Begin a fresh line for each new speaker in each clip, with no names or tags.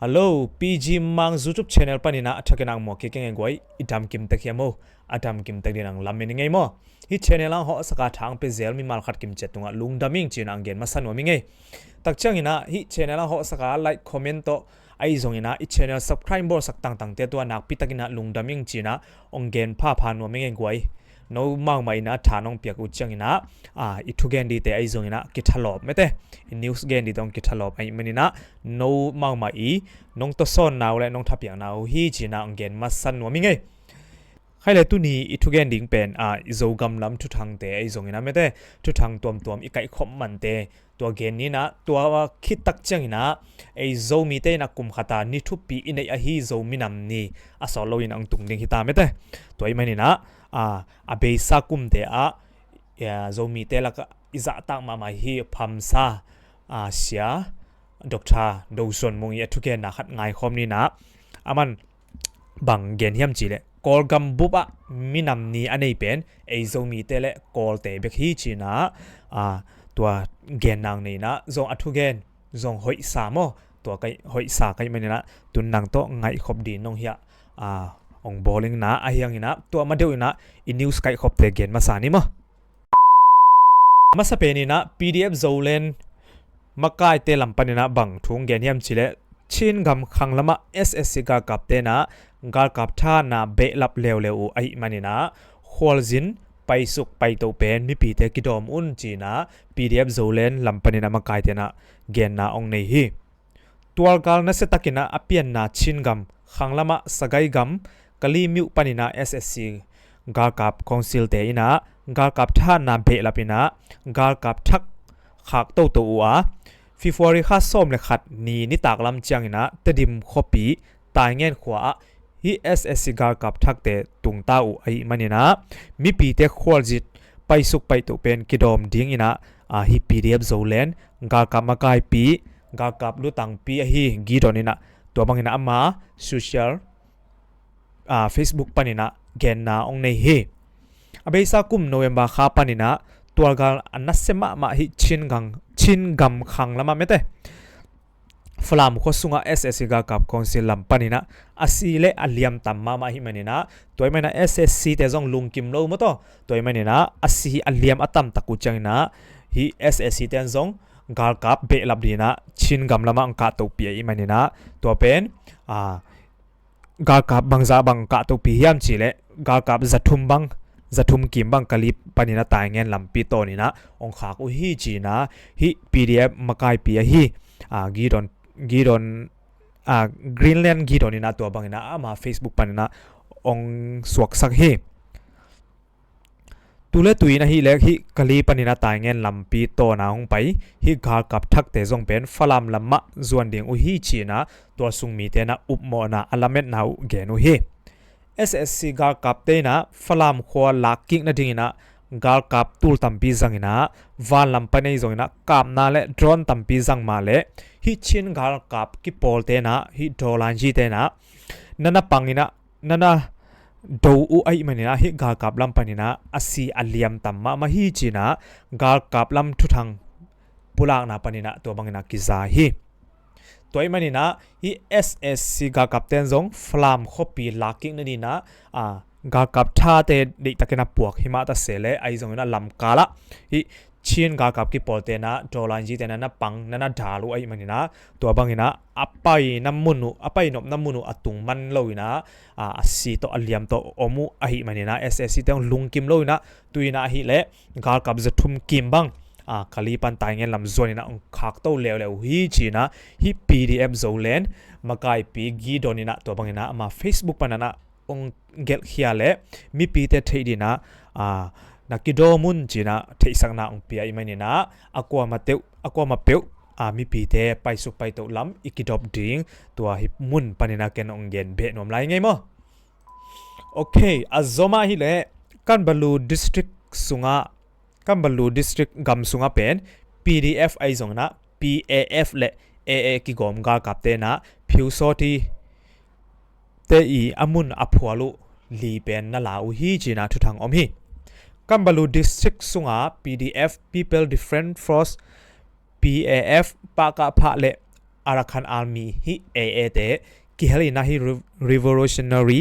Hello, PG Mang YouTube channel panina athakenang mo kikeng engwai idam kim takiamo adam kim takdinang lamin ngay mo hi channel ang ho saka thang pe zel mi mal khat kim chetunga lungdaming chinang gen masan wa mingai takchang ina hi channel ang ho saka like comment to ai zong ina i channel subscribe bo sak tang tang te to nak pitakina lungdaming china ongen pha phan wa mingai gwai no mang mai na thanong piak uchang ina ithugen di te ai zong ina kithalop mete news gen di dong kithalop ai manina no mang mai nong to son naw le nong thapiang naw hi china ongen masan wa mingai khai le tu ni ithugen ding pen izo gam lam thu thang te ai zong ina mete thu thang tom tom i kai khom man te to gen ni na to khit tak chang ina ai zo mi te na kum khata ni thu pi in ai hi zo minam ni asolo in ang tung ding hita mete to ai manina abe sa kum te ya zo mi te la ka iza tak ma ma hi phamsa sia doctor dozon mong ya thuke na khat ngai khom ni na aman bang gen hiam chi le kol gam buba minam ni anei pen ei zo mi te le kol te bek hi chi na tua gen nang nei na zong athu gen zong hoi sa mo tua kai hoi sa kai manina tun nang to ngai khop di nong hia ong bowling na ahiang ina tua madeu ina in news kai khop te gen masani mo masapeni na pdf zolen makai te lampanina bang thung gen hiam chile chin gam khanglama ssc ga kapte na gar kap tha na be lap lew lew ai manina kholzin paisuk paito pen mi pi te kidom un china pdf zolen lampanina makai te na gen na ong nei hi tual gal na se takina apian na chin gam khanglama sagai gam kali miu panina ssc gar kap council te ina gar kap tha na be lapina gar kap thak khak to to wa February kha som le khat ni tak lam changina tedim khopi tai ngen khwa hi ssc gar kap thak te tung ta u ai manina mi pi te khwaljit paisuk pai to pen kidom ding ina hi pdf zolen gar kap makai pi gar kap lu tang pi hi gi donina to bangina ama social Facebook panina gen na ong nei he abesa kum November kha panina tualgal anasema ma hi chin gam khang lama mete flam khosunga ssc ga kap council lam panina asile aliam tamma ma hi manina toy mana ssc te jong lungkim lo moto toy manina asi aliam atam taku changina hi ssc ten jong gal kap be labdina chin gam lama angka to pi ai manina to pen gal kap bangza bang ka to pi hiam chile gal kap zathum kim bang kalip panina taingen lampi to ni na ong kha ko hi china hi pdf makai pi hi giron greenland giron ina to bangina ama facebook panina ong suak sak hi tule tuina hi le hi kali panina taingen lampi to na ong pai hi gar kap thak te jong pen falam lamma zuan ding u hi china to sungmi te na upmo na alamet nau genu hi ssc gar kap te na falam khwa laking na dingina gar kap tul tampi zangina van lampanei zongina kam na le drone tampi zang ma le hi chin gar kap ki pol te na hi dolan ji te na nana pangina nana do u ai manina hi gar kap lam panina asi aliam tamma ma hi china gar kap lam thuthang pulak na panina to bangina kiza hi toy manina hi ssc ga kapten zong flam khopi laking na ni na ga kap tha te de takena puak hima ta sele ai zong na lam kala hi chin ga kap ki polte na dolan ji te na pang na dalu ai manina to bangina apai namunu apai nop namunu atung man loina asi to aliam to omu ai manina ssc te lungkim loina tuina hi le ga kap zathum kim bang kalipan taingen lam zonina ong khak to lew hi china hi pdf zolen makai pi gi donina to bangina ama facebook panana ong gel khiale mi pi te theidina nakidomun china theisangna ong pi ai manina akwa mateu mi pi te paisuk pai to lam ikidop ding to hi mun panina ken ong gen be nom lai ngai mo okay azoma hi le kanbalu district sunga Kambalu district gamsunga pen pdf ai zongna paf le aa ki gom ga kapte na phiu soti te I amun aphualu li pen na lau hi china thuthang om hi Kambalu district sunga pdf people different force paf pa ka pha le Arakan Army hi AA te kihali na hi revolutionary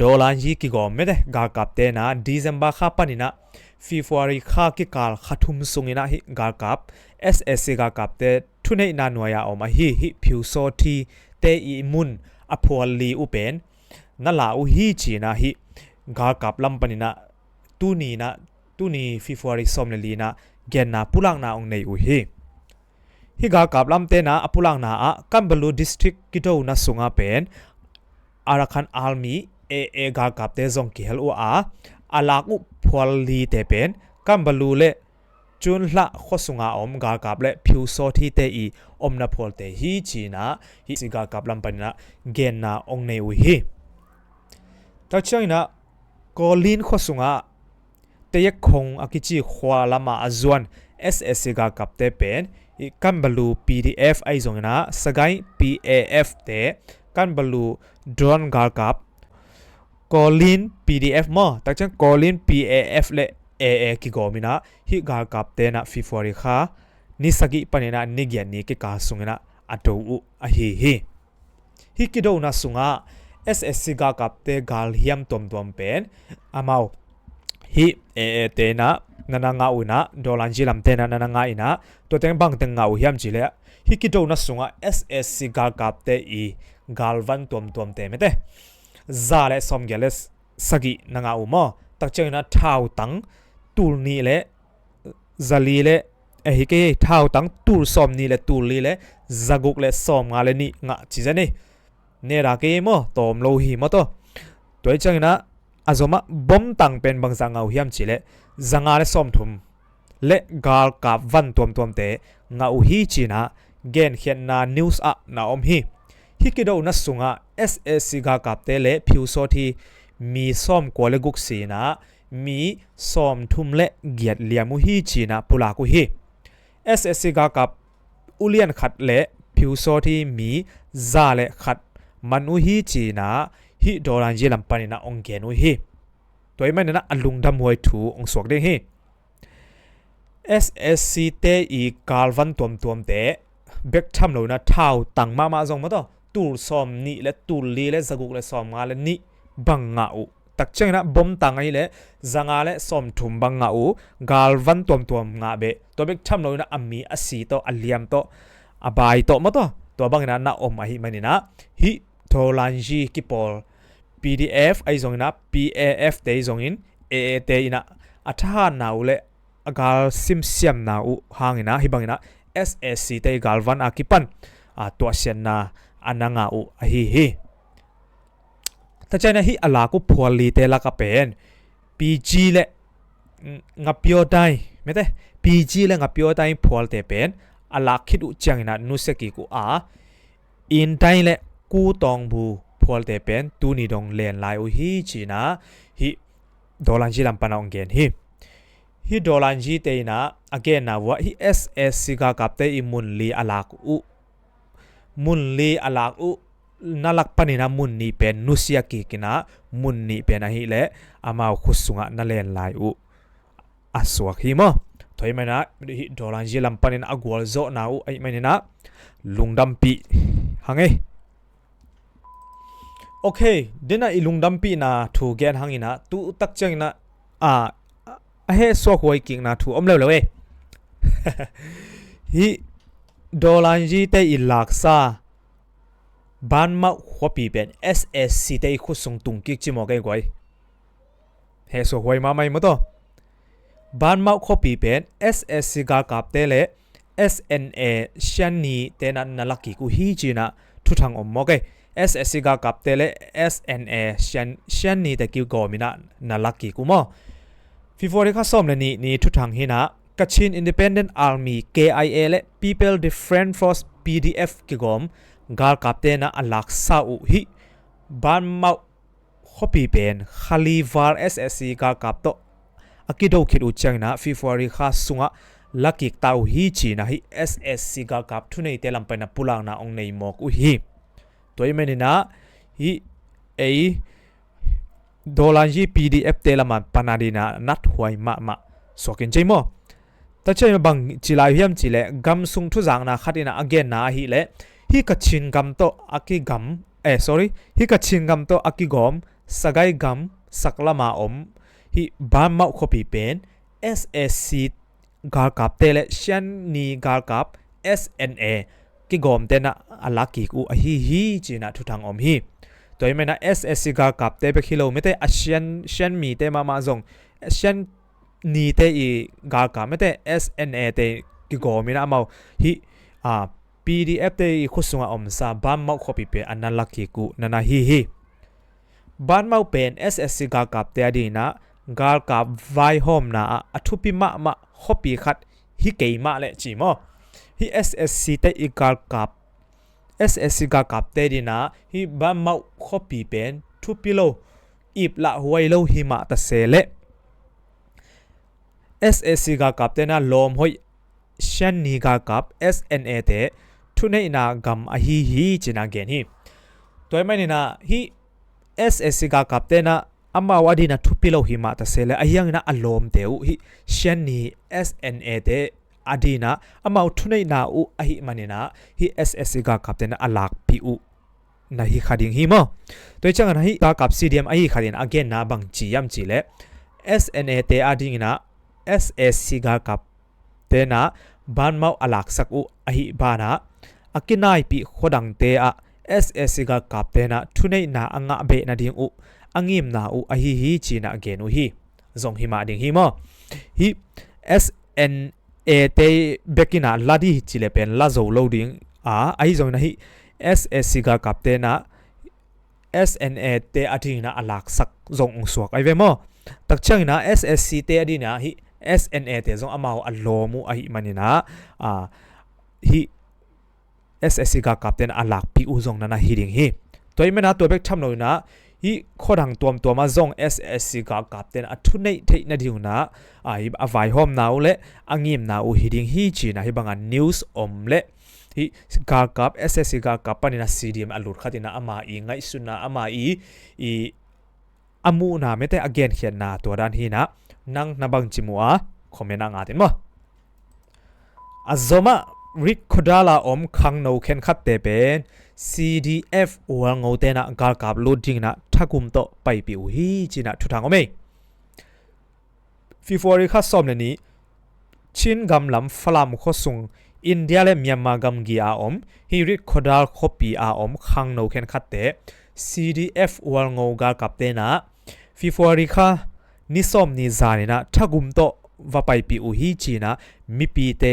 dolan ji ki gom me de gar kap te na December kha panina February kha ki kal khathum sungina hi gar kap SSC gar kap te thunei na noya oma hi phiu so thi te I mun aphol li upen na la u hi chi na hi gar kap lam panina tuni February somle na gen na pulang na ong nei u hi gar kap lam te na apulang na a Kambalu district kido na sunga pen Arakan Army AA gar kap te zong ki hel u a alak u phol li te pen Kambalu le chun hla khosunga om gar kap le phiu so thi te I om na phol te hi chi na hi si gar kap lam panina gen na ong nei u hi ta changina kolin khosunga te yak khong akichi khwa lama azuan SSC gar kap te pen I Kambalu PDF ai zongna sagai PAF te Kambalu drone gar kap kolin PDF mo takchang kolin PAF le AA ki gomina hi gar kap te na February kha ni sagi panena ni gyan ni ke ka sungena ato u a hi kido na sunga SSC gar kap te gal hiam tom pen amau hi AA te na nana nga una dolan ji lam te na nana nga ina to teng bang teng nga u hiam ji le hi kido na sunga SSC gar kap te I galvan tom te mete zale som geles sagi nanga u mo takchena thau tang tul ni le zali le hi ke thau tang tul som ni le tul li le zaguk le som nga le ni nga chi jani ne ra ke mo tom lo hi mo to toy changina azoma bom tang pen bang zanga u hiam chi le zanga le som thum le gal ka van tom te nga u hi chi na gen hian na news a na om hi kido na sunga SSC ga kap te le phiu so thi mi som ko le guk si na mi som thum le giat liamu hi chi na pula ku hi SSC ga kap ulian khat le phiu so thi mi za le khat manu hi chi na hi dolan ji lam pani na ong gen u hi toy man na alung dam hoi thu ong sok de hi SSC te I galvan tom te bek tham lo na thau tang ma zong ma to tul som ni le tul li le zaguk le som nga le ni banga u takcheng na bom tang ai le zanga le som thum banga u galvan tom nga be to bek tham lo na ammi asi to aliam to abai to ma to bang na om a hi manina hi tholanji ki pol PDF ai zong na PAF te zong in AA te ina atha na u le agal semsem na u hangina hi bangina SSC te galvan akipan to sian na ananga u hi ta chana hi ala ku phol li te la ka pen PG le ngapyo dai mete PG le ngapyo dai phol te pen ala khit u changina nu se ki ku a in dai le ku tong bu phol te pen tu ni dong len lai u hi chi na hi dolan ji lam pana ong gen hi dolan ji te na again na wa hi SSC ga kap te I mun li alak u nalak panina mun ni pen nusia ki kina mun ni pen a hi le amao khusunga na len lai u aswak hi mo thoi mana hi dolan ji lam panin agwal zo na u ai manina lungdam pi hange okay dina I lungdam pi na thu gen hangina tu tak chang na a he so hoi king na thu om lo we hi dolan ji te I laksa ban ma khopi pen SSC te khusung tung ki chimo kai goi he so hoi ma mai mo to ban ma khopi pen SSC ga kap te le SNA shani te na nalaki ku hi china thu thang om mo kai SSC ga kap te le SNA shani te ki go mina nalaki ku mo February kha som le ni thu thang hina Kachin Independent Army KIA le People Defense Force PDF ki gom gal kapte na alak sa u hi ban mau khopi pen khalivar SSC ga kap to akido khit u chang na February kha sunga laki tau hi chi na hi SSC ga kap thunei te lam pa na pulang na ong nei mok u hi toy menina hi ei dolan ji PDF te lama panadina nat huai ma sokin chemo ta chen bang chilai hiam chile gam sung thu jang na khatina again na hi le hi ka chin gam to aki gam sorry hi ka chin gam to aki gom sagai gam saklama om hi ban mau khopi pen ssc gar kap tele shan ni gar kap sna ki gom te na alaki ku a hi china thu thang om hi toy mena ssc gar kap te be khilo mete asian shan mi te ma zong shan ni te i gar kap mete sna te ki gomina mau hi pdf te i khusunga om sa ban mau khopi pe analaki ku nana hi ban mau pen ssc gar kap te adina gar kap vai hom na athupi ma khopi khat hi keima le chi mo hi ssc te i gar kap ssc gar kap te dina hi ban mau khopi pen thupi lo ip la huai lo hi ma ta sele ssc gar kap te na lom hoi shan ni gar kap sna te thu nei na gam a hi china gen hi toy mai na hi ssc gar kap te na amma wadi na thupilo hi ma ta sele ayang na alom teu hi shan ni sna te adina amma thunei na u ahi manina hi ssc gar kap te na alak pi u na hi khading hi mo toy chang na hi gar kap cdm ahi khadin again na bang chi yam chi le sna te ading na ssc gar kap te na ban mau alak sak u ahi bana akinai pi khodang te a ssc gar kap te na thunei na anga be na ding u angim na u a hi china genu hi zong hi ma ding hi mo hi sna te bekina ladi chile pen la zo loading ai zong na hi ssc gar kap te na sna te ating na alak sak zong suak ai ve mo tak chang na ssc te adina hi sna te zong amao alomu a hi manina hi ssc gar kap te na alak pi u zong na hi ding hi toy mena to bek tham no na hi khodang tom ma zong ssc gar kap ten athu nei thei na diu na ai avai hom na ule angim na u hiding hi china hi banga news om le hi gar kap ssc gar kap panina cdm alut khatina ama i ngai suna ama i amu na mete again khian na to dan hi na nang na bang chimua khomena nga tin mo azoma rik khodala om khang no khen khat te pen cdf wango te na gar kap loading na thakum to pai pi u hi china thu thang ome fifori kha som ne ni chin gam lam falam kho sung india le myanmar gam gi a om hi rik khodal khopi a om khang no khen khat te cdf wango gar kap te na fifori kha ni som ni zani na thagum to va pai pi u hi china mi pi te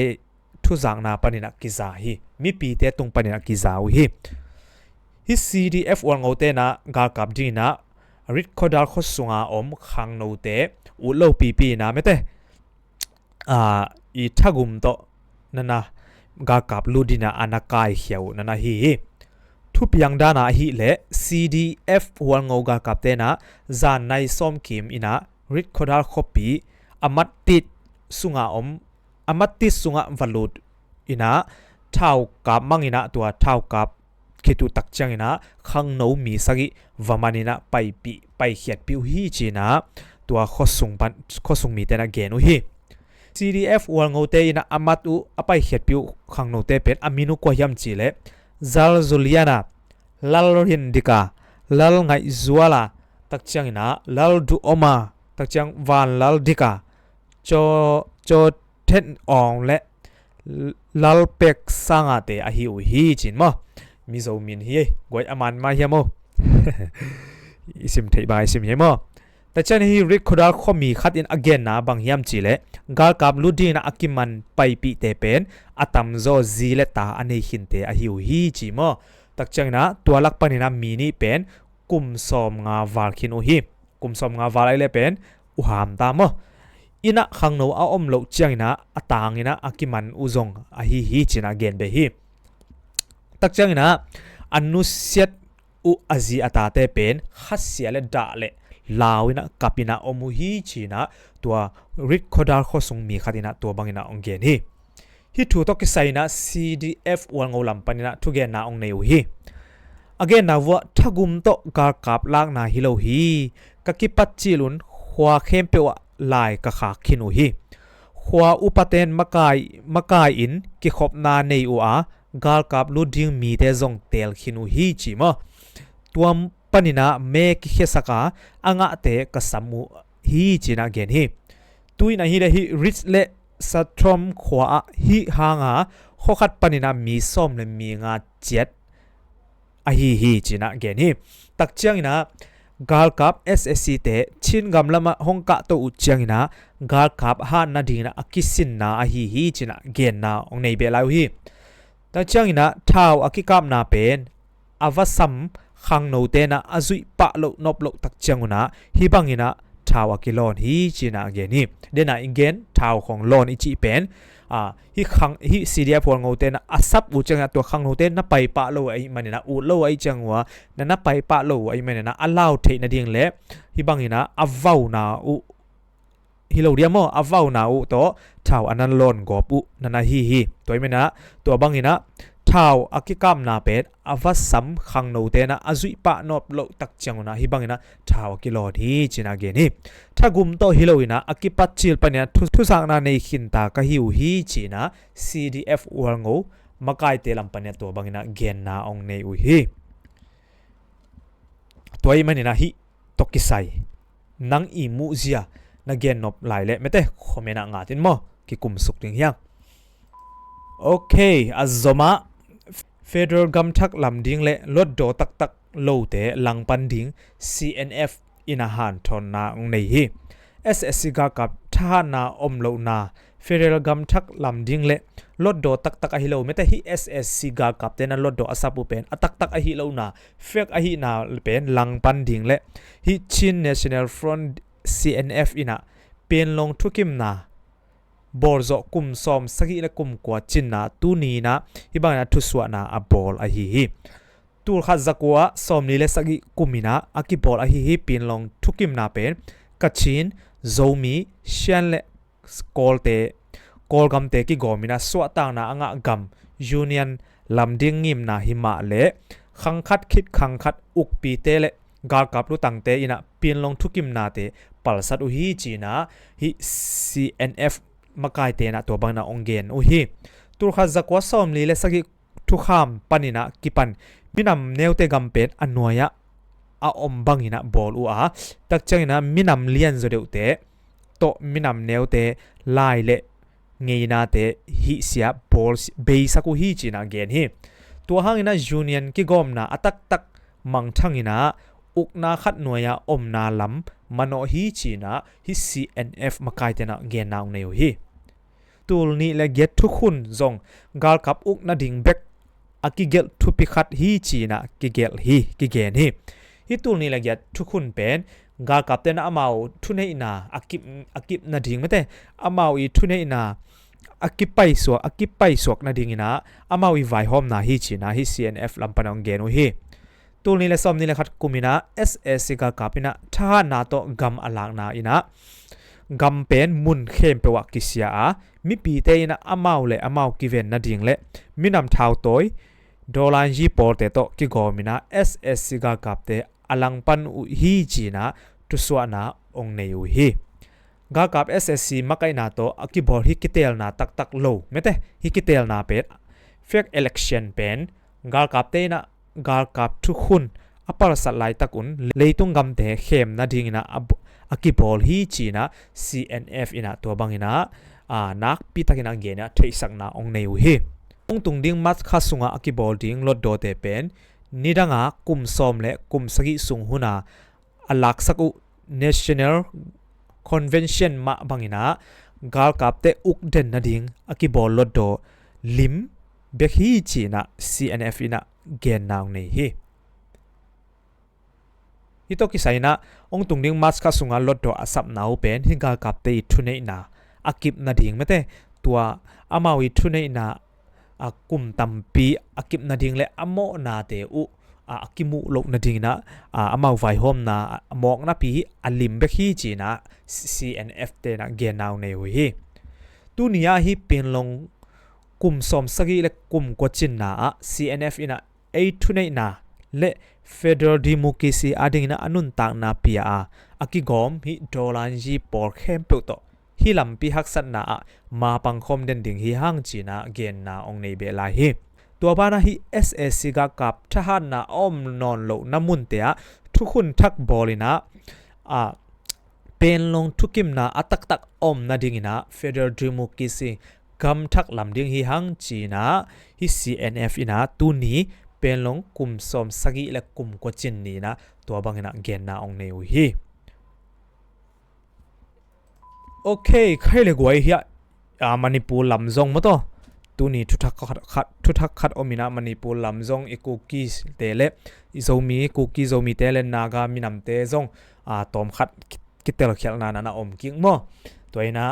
thu jang na panina kiza hi mi pi te tung panina kiza u hi cdf wango te na gar kap dina rit khodal khosunga om khang no te u lo pi na mete i thagum to nana gar kap ludina anakai hiau nana hi thu piang dana hi le cdf wango gar kap te na zan nai som kim ina rit khodal khopi amat tit sunga om amati sunga valut ina thau kap mangina tua thau kap khitu tak changina khang no mi sagi vamanina pai hiat piu hi china tua khosung mi tena genu hi cdf wango te ina amatu apai hiat piu khang no te pen aminu ko hiam chile zal zuliana lal rindika lal ngai zuala tak changina lal du oma tak chang van lal dika cho ten ong le lal pek sanga te a hi u hi chin mo mi zo min hi goi aman ma hi mo isim thei ba isim hi mo ta chan hi rik khodal khomi khat in again na bang hiam chi le gar kap ludina akiman pai pi te pen atam zo zi le ta ani hin te a hi u hi chi mo tak chang na tualak panina mini pen kum som nga war khin u hi kum som nga war ai le pen u ham ta mo ina khang no a om lo changina atangina akiman uzong a hi china gen be hi tak changina anusiat u azi atate pen khasya le da le lawina kapina omu hi china tua rit khodar khosung mi khatina to bangina ongen hi thu to ki saina cdf wango lampanina thugen na ong neu hi again na wa thagum to gar kap lak na hilo hi kakipat chilun khwa khem pe wa lai ka kha khinu hi ขวาอุปเทนมากายอินกิขบนาในอัวกาลกับลูดิงมีเตจงเตลขินุฮีจิมะตัวปนินาเมกิเขสกาอ่างเตกสัมูฮีจินาเกนฮีตุยนาฮีเลฮีริชเลสตรอมขวาฮีหางาขขัดปนินามีส้มเลมีงาเจ็ดอฮีจินาเกนฮีตักเจียงนะกาลกับ SSC เตชินกำลังมาฮงกะตัวอุจยังนะกาลกับฮานาดีนะกิสินนาฮีจินะเกนนาองในเบลาฮีตักเจียงนะท้าวกิกามนาเป็นอวสัมขังโนเตนะอจุยปะโลนบโลตักเจียงนะฮิบังอินะท้าวกิลอนฮีจินะเกนฮีเดน่าอิงเกนท้าวของลอนอิจิเป็นฮิขังฮิ CDF พวงโงเตนะอาซับอุจังตัวขังโงเตนะไปปะโลไอมันนะอุโลไอจังวะนะไปปะโลไอมันนะอัลลาวเทนะดิ่งเล่ฮิบังอินะอวาวนาอุฮิโลเดียมอวาวนาอุโตท้าวอันนั้นลอนกอปุนันฮีตัวมันนะตัวบังอินะท้าวอากิกามนาเป็ดอวสัมขังโนเตนะอจุยปะนบโลตักจังนะฮิบังอินะท้าวกิโลดีจินาเกนี่ถ้ากุมโตฮิโลอินะอากิปัจจิลปะเนี่ยทุสังนาในขินตากะฮิวฮีจินะ CDF วัวงูมากายเตลัมปะเนี่ยตัวบังอินะเกนนาองในอุฮีตัวมันนี่นะฮิตกิไซนังอีมูเซียนักเกนนบหลายเละไม่เต้คอมเมนต์งาตินโมกิกุมสุกถึงยังโอเคอัซโซมาFederal กำทักลำดิ่งเละลดโดตักโลเตลังปันดิ่ง CNF อินาหันทอนนาองในฮี SSC กากับท่านาอมโลนา Federal กำทักลำดิ่งเละลดโดตักอหิโลไม่แต่ฮี SSC กากับเตนันลดโดอาซาปุเป็นตักอหิโลนาเฟกอหินาเป็นลังปันดิ่งเละฮีชิน National Front CNF อินาเป็นลงทุกิมนาบอลโจกุมซอมสกิเลกุมกว่าจินนาตูนีนะฮิบังนะทุสวนาอับบอลอฮีตูขัดจักว่าซอมนี่เลสกิกุมินะอากิบอลอฮีปีนลงทุกิมนาเป็นกัจชินโจมีเชียนเลกอลกัมเตกิกอมินะสวตางนาอ่างกัมยูเนียนลำดิ่งงิมนาหิมาเลขังคัดคิดขังคัดอุกปีเตเลกาลกับลุตังเตอินะปีนลงทุกิมนาเตปัลสัตอุฮีจีนะฮิ CNFมากายเตนะตัวบังนาองเกนอุฮีตุรขัดจักว่าซอมลีเลสกิทุขามปนินะกิปันมินำเนวเตกัมเป็นอันนัวยะอาอมบังอินะบอลอุอาตักจังอินะมินำเลียนโจเดวเตโตมินำเนวเตลายเลเงียนาเตฮิเสียบอลเบย์สักอุฮีจีนะเกนฮีตัวหางอินะยูเนียนกิกอมนาอตักมังทังอินะอุกนาขัดนัวยะอมนาลัมมโนฮีจีนะฮิ CNF มากายเตนะเกนนาอุเนวฮีตูลนี้และเกตทุกคนจงกาลกับอุกนาดิ่งเบกอากิเกลทุพิขัดฮีจีนะกิเกลฮีกิเกนฮีตูลนี้และเกตทุกคนเป็นกาลกับเตนะอามาวทุเนนาอากิบนาดิ่งไม่แต่อามาวอีทุเนนาอากิไปสวกนาดิ่งนะอามาวอีไวหอมนาฮีจีนะฮี CNF ลำปนองเกนฮีตูลนี้และซอมนี้และขัดกุมินะ SSC กากับอินะท่านาโตกัมอลางนาอินะกัมเป็นมุนเข้มเปวักกิเสียมิปีเตยนะอามาวเลอามาวกิเวนนาดิ่งเลมินำท้าวโตยดอลลาร์จีปอร์เตโตกิโกมินะ SSC กากับเตอลังปันอุฮีจีนะทุสวนาองเนอุฮีกากับ SSC มักไอนาโตอกิบอลฮิกิเตลนาตักโลไม่แต่ฮิกิเตลนาเป็นเฟกเอเล็กชันเป็นกากับเตนะกากับทุกคนอปาร์สัตไลตะกุนเลยตุงกัมเตเข้มนาดิ่งนะอากิบอลฮีจีนะ CNF อินะตัวบังอินะนักพิทักษ์นักเกณฑ์ที่สักนาองเนวฮีองตุงดิ่งมัดข้าสุงอากิบอลดิ่งลดโดเตเป็นนิดังอากุมซอมเละกุมสกิสุงหุนาอลักสักุ National Convention มาบังอินะกาลกับเตอุกเดนนาดิ่งอากิบอลลดโดลิมเบกฮีจีนะ CNF อินะเกณฑ์นาองเนฮีฮิโตกิไซนะองตุงดิ่งมัดข้าสุงอาลดโดอาสับนาอุเป็นฮิกาลกับเตทุเนนาอากิบนาดิ่งไม่แต่ตัวอามาวิทุเนนากุมตัมปีอากิบนาดิ่งและอโมนาเตอุอากิมุลกนาดิ่งนะอามาไวโฮมนาหมอกนาปีอลิมเบคีจีนะ CNF เตนะเกนาวเนวฮีตุนียาฮีเป็นลงกุมสมสกิและกุมกวจินนา CNF อินะไอทุเนนาและ Federal Democracy อาดิ่งนะอนุนต่างนาปีอากิกอมฮิดอลลาร์จีปอร์เข้มเปิลโตฮิ hi lampi hak sat na ma pangkhom den ding hi hang china gen na ong nei be la hi tua bana hi SSC ga kap thahan na om non lo namun te a thukhun thak bolina pen long thukim na atak tak om na dingina federal democracy kam thak lam ding hi hang china hi CNF ina tu ni pen long kum som sagi le kum ko chin ni na tua bangina gen na ong nei hi okay khaile goi hi Manipur lamzong mo to tu ni thu thak khat omina Manipur lamzong ikuki tele izomi kuki zomi tele naga minam te zong tom khat kitel khel na na om king mo toina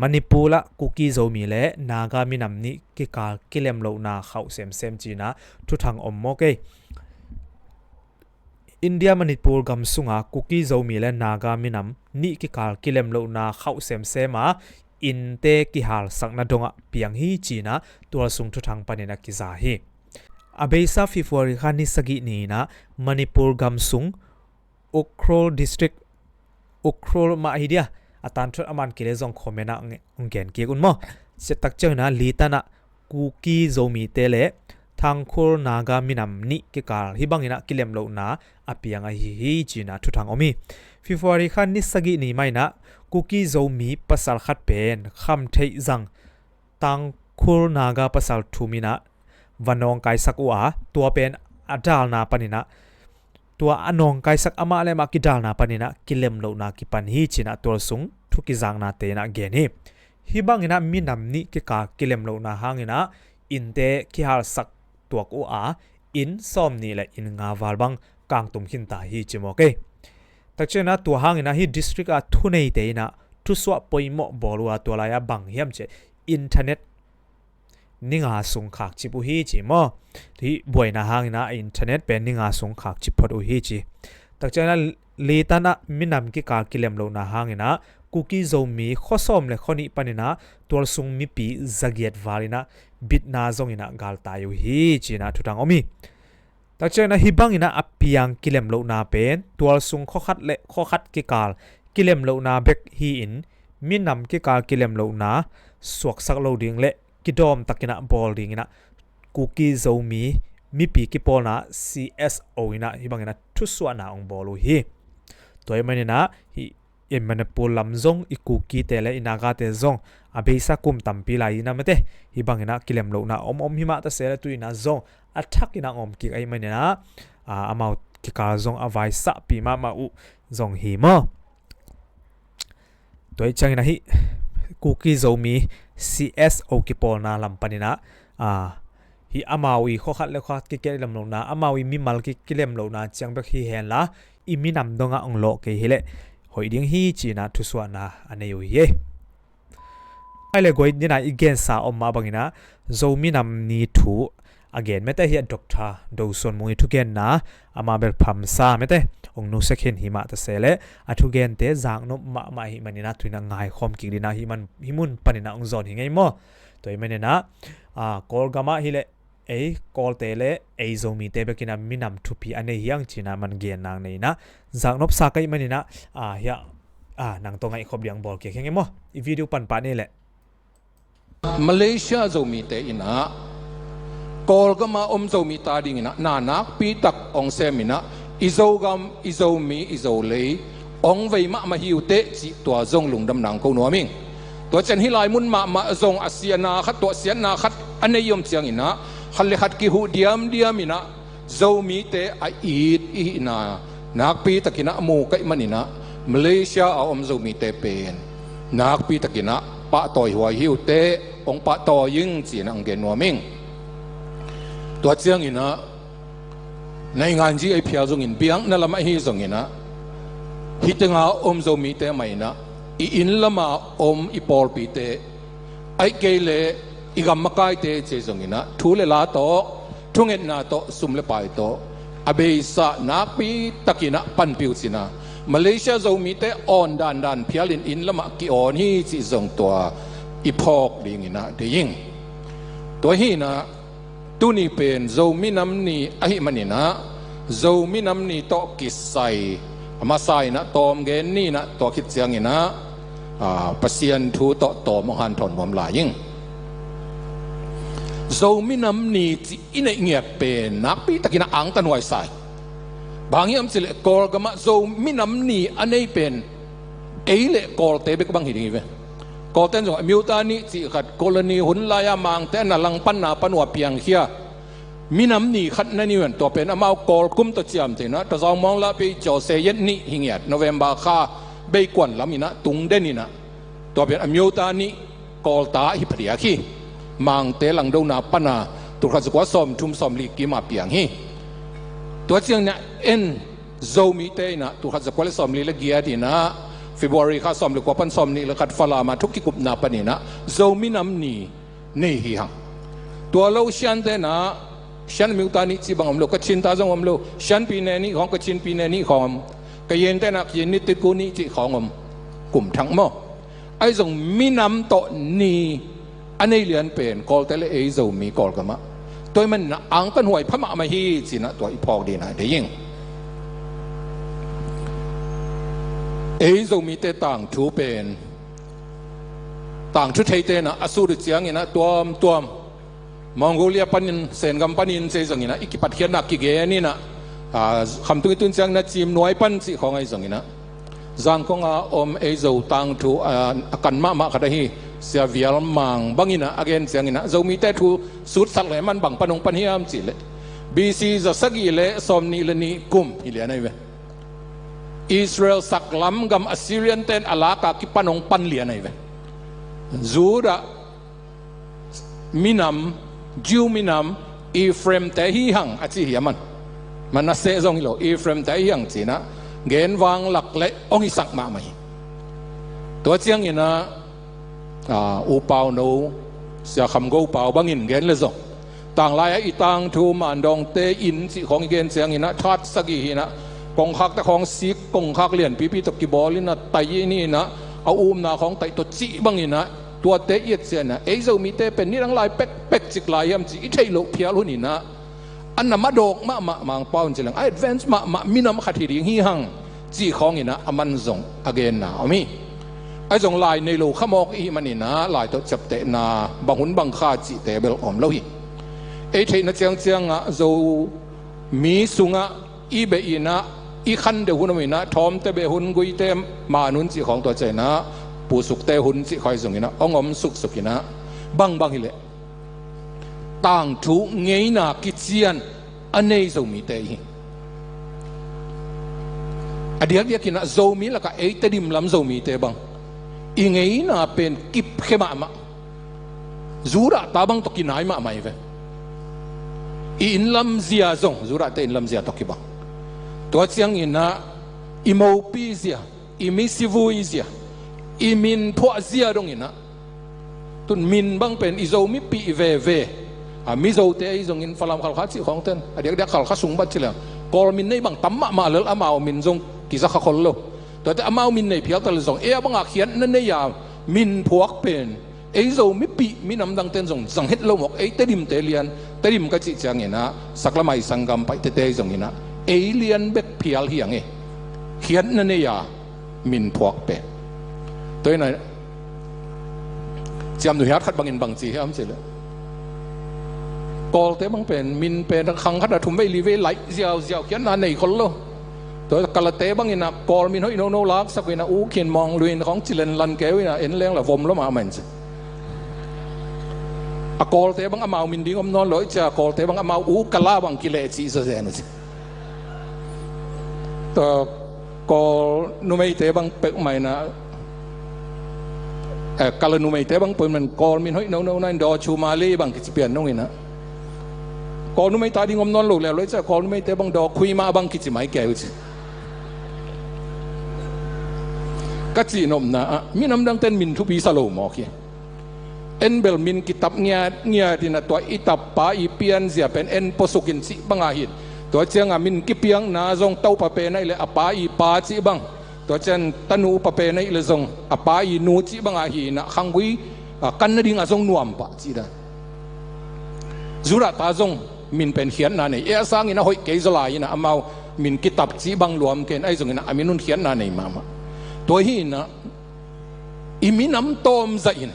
Manipur la kuki zomi le naga minam ni kikal kilem lo na khauh semsem china thu thang om mo ke India Manipur gam sunga kuki zomi le naga minam ni kikal kilem lo na khauh semsem a in te ki hal sakna donga piang hi china tua sung thu thang panina ki za hi abeisa February khani sagi ni na Manipur gam sung Ukhrul district Ukhrul ma hidia atan thot aman kile jong khomena onggen ki un mo se tak chena litana kuki zomi tele thangkhur naga minam ni ke kal hibangina kilem lo na apianga hi china thu thang omi February khani sagi ni maina kuki zomi pasal khat pen kham thei jang tang khur naga pasal thumina vanong kai sakua tua pen adal na panina tua anong kai sak ama le ma kidal na panina kilem lo na ki pan hi china tor sung thuki jang na te na gen hi hibangina minam ni ke ka kilem lo na hangina inte ki hal sak tuak u in som ni le in nga walbang kang tum hin ta hi chimo ke takchena tu hangina hi district a thunei teina thu swa poimo bolua tolaya bang hiam che internet ninga sung khak chipu hi chi mo thi boina hangina internet pen ninga sung khak chipot u hi chi takchena litana minam ki ka kilem lo na hangina kuki zomi khosom le khoni panina tol sung mi pi zagiet valina bitna zongina gal tayu hi china thutang omi takchena hibangina apiang kilem lo na pen tual sung khokhat ki kal kilem lo na bek hi in minam ki kal kilem lo na suak sak lo ding le kidom takina bol ding ina kuki zomi mi pi ki polna CSO ina hibangina thuswa na ong bolu hi toy manina hi Manipur lamzong ikuki tele inaga te zong abeisa kum tampi lai na mate hibangina kilem lo na om hima ta sele tu ina zong athak ina om ki ai manina amau ki ka zong avai sa pi ma u zong hi mo toy changina hi kuki zomi CSO ki polna lampanina hi amawi khokhat le khat ki kelem lo na amawi mi mal ki kilem lo na changbek hi hen la iminam donga ong lo ke hele hoi ding hi china thuswa na aneyu ye aile goi dina igen sa omma bangina zomi nam ni thu again meta hi doctor do son mui thu gen na ama ber pham sa mete ong nu second hi ma ta sele athu gen te jang no ma hi manina thuina ngai khom ki dina hi man himun panina ong zon hi ngai mo toy manina kol gama hi le kol tele zomi te bekina minam thupi ane hiang china man gen nang nei na jang nop sa kai manina ya nang to ngai khob diang bol ke khenge mo I video pan pa ne le
Malaysia zomi te ina kol gama zomi ta ding ina nanak pi tak ong semina izogam izomi izolei ong vei ma hiu te chi tua zong lungdam nang ko no ming tua chen hi lai mun ma zong asiana khat to siana khat ane yom chiang ina khalle khat ki hu diam ina zomi te ina nak pi takina mu kai manina Malaysia zomi te pen nak pi takina pa toy huai hiu te ong pa to ying chi nang gen no ming tua chiang ina nei ngan ji ai phia zong in piang na lama hi zong ina hitanga zomi te mai na in lama ipol pi te ai kele igam makai te che zong ina thule la to thunget na to sumle pai to abeisa na pi takina pan piu china Malaysia zomi te on dan phialin in lama ki on hi chi zong to ipok ding ina de ying to hi na tuni pen zomi nam ni ahi manina zomi nam ni to kisai ama sai na tom gen ni na to khit chiang ina ปัสยันทูโตมหันถอนมอมลายิงโซมินำนีจีอินเงียเป็นนักปีตะกินอังตันไว้ใส่บางอย่างสิเลกอลก็มาโซมินำนีอันนี้เป็นเลกอลเตเบกบางหิดิงเวกอลเต้นส่งมิวตานีจีขัดกรณีหุ่นลายมังเต้นลังปันนาปันวัวเพียงเฮียมินำนีขัดนั่นนี่เวนตัวเป็นอมาวกอลกุมตัวเจียมเถนะแต่สองมองละไปจอเซเยนนี่หิงเงียดโนเวมบาคาเบกวนลามินะตุงเดนินะตัวเป็นมิวตานีกอลตาฮิปริยาคีมังเตลังดูนาปันนาตุขัดสกัวสอมทุ่มสอมลีกิมาเปียงฮีตัวเจียงเนี่ยโซมีเตนะตุขัดสกัวสอมลีละเกียดีนะFebruari ข้าสอมหรือกว่าพันสอมนี่ละคัดฟลามาทุกที่กุบนาปนีนะโซมินำนีนี่ฮิฮังตัวเราเชียนเตนะเชียนมิวตานิจีบังอมโลกชินตาจงอมโลเชียนปีเนนี่ของกชินปีเนนี่ของก็เย็นเตนะเย็นนิติกูนี่จีของอมกลุ่มทั้งหมดไอ้จงมินำโตนี่อันนี้เรียนเป็นกอลเตเลโซมีกอลกันมาตัวมันอังกันหวยพม่ามาฮีจีนะตัวอีพอกดีนะเดี๋ยวยิงมีแต่ต่างทูเป็นต่างชุดไทยเตนะอสูรเจียงเงี้ยนะตัวมองโกเลียปันินเซนกัมปันินเซจังเงี้ยนะอีกปัดเขียนนักกิเกนี่นะคำตุ้นเจียงนะจีมหน่วยปันสิของไอ้จังเงี้ยนะจังของต่างทูกันมาขนาดนี้เสียวิลมังบางงี้นะอเกนเจียงเงี้ยนะจะมีแต่ทูสุดสักเลยมันบังปนงปันเฮียมจิเลยบีซีจะสักกี่เลยสมนีละนี่กุมฮิเลียนไอ้เว้อิสราเอลสักล้ำกับอัสซีเรียนเต้นอลากากิปนงปันเลียนไอ้เว้จูดามินำจิวมินำอีเฟรมเตหิหังอาชีพมันน่าเสียจงฮิโลอีเฟรมเตหิหังจีนะเกณฑ์วางหลักเละองค์สักมาไหมตัวเจียงอินะอุปาวโนเสียคำกูปาวบางอินเกณฑ์เลยจงต่างลายอีต่างทูมันดองเตอินสิของเกณฑ์เจียงอินะทัดสักกี่นะกองคักแต่ของซิกกองคักเลียนปีตะกี้บอลนี่นะไตนี่นะเอาอุ้มนาของไตตัวจีบังนี่นะตัวเตะเอียดเสียนะจะมีเตะเป็นนี่ทั้งหลายเป็กจิกลายยำจีไทยโลกเพียรุ่นนี่นะอันนั้นมาดอกมังเป้าจริงๆไอ้แวนซ์มีน้ำขัดที่ดีฮีหังจีของนี่นะมันจงอเกนนะเอามีไอ้จงลายในโลกขมอกอีมันนี่นะลายตัวจับเตะนาบางหุ่นบางข้าจีเตะเบลอมเล่าฮีไอ้ที่นั่นเจียงอ่ะจะมีสุงอ่ะอีเบอีนะอีขันเดหุ่นมีนะทอมเตเบหุ่นกุยเตมมานุนจีของตัวใจนะปูสุกเตหุ่นจีคอยส่งนะองอมสุกนะบางฮิเลต่างถูเงยนากิจยันอันนี้จะมีเตยอดีตเดียกินะจะมีละก็เตดิมลำจะมีเตบังอีเงยนาเป็นกิบเขมาจูระตาบังตกินายมาไม่เวอินลำเสียจงจูระเตอินลำเสียตกิบังตัวเจียงอินะอิโมปีเสียอิมิสิวูเสียอิมินพวกเสียตรงอินะตุนมินบังเป็นอิโซมิปีเวมิโซเตอิโซงินฟลามขัลขัดสิของเต้นเดี๋ยวขัลขัดสูงบัดเฉลี่ยกอลมินในบังตั้มมาเลยอามามินจงกิจขัดโลตัวแต่อามามินในเพียงแต่ละจงบังอาเขียนนั่นในยามินพวกเป็นโซมิปีมินำดังเต้นจงสังเฮตโลมกเตดิมเตเลียนเตดิมก็จิเจียงอินะสักละไม่สังกัมไปเตจงอินะเลียนเบกเพียลเฮียงเขียนนั่นเนี่ยมินพวกเป็ดตัวไหนจำดูฮัดขัดบางอินบางจีให้อ้ำสิเลยกอลเตบังเป็นมินเป็นขังขัดทุ่มไว้รีเวไลเจียวเขียนนั่นในคนโลตัวกาลเตบังอินะกอลมินห้อยโนลักสักวินะเขียนมองลุยของจิเลนลันเกวินะเอ็นเลี้ยงละวมแล้วมาเหมือนสิกอลเตบังอามามินดิ้งอมนอนลอยจะกอลเตบังอามากะลาบังกิเลสีเสียนะสิตัวกอนุไม่เตะบังเป็กใหม่นะกาลนุไม่เตะบังเปิดมันกอลมินห้อยโน่นดอชูมาลีบังกิจเปลี่ยนน้องอินะกอนุไม่ตาดิ้งอมนอนหลุดแล้วเลยจะกอนุไม่เตะบังดอคุยมาบังกิจหมายแก้วจิกัจจีนมนะมีน้ำดังเต้นมินทุปีสโลมอกี้เอ็นเบลมินกิตับเงียที่นะตัวอิตับปาอีเปียนเสียเป็นเอ็นปสุกินสิบังอาหินตัวเจียงมินกิเปียงนาจงเต้าปะเปในเลยอปาอีปาจิบังตัวเจนตันูปะเปในเลยจงอปาอีนูจิบังอาหินะขังวิกันนดิ่งจงนวมปะจิดาจุระตาจงมินเป็นเขียนนาในสังอินะหอยเกจลายนะอามามินกิตับจิบังรวมเกณฑ์ไอ้จงอินะมินุนเขียนนาในมาตัวหินนะ imi nam tom za in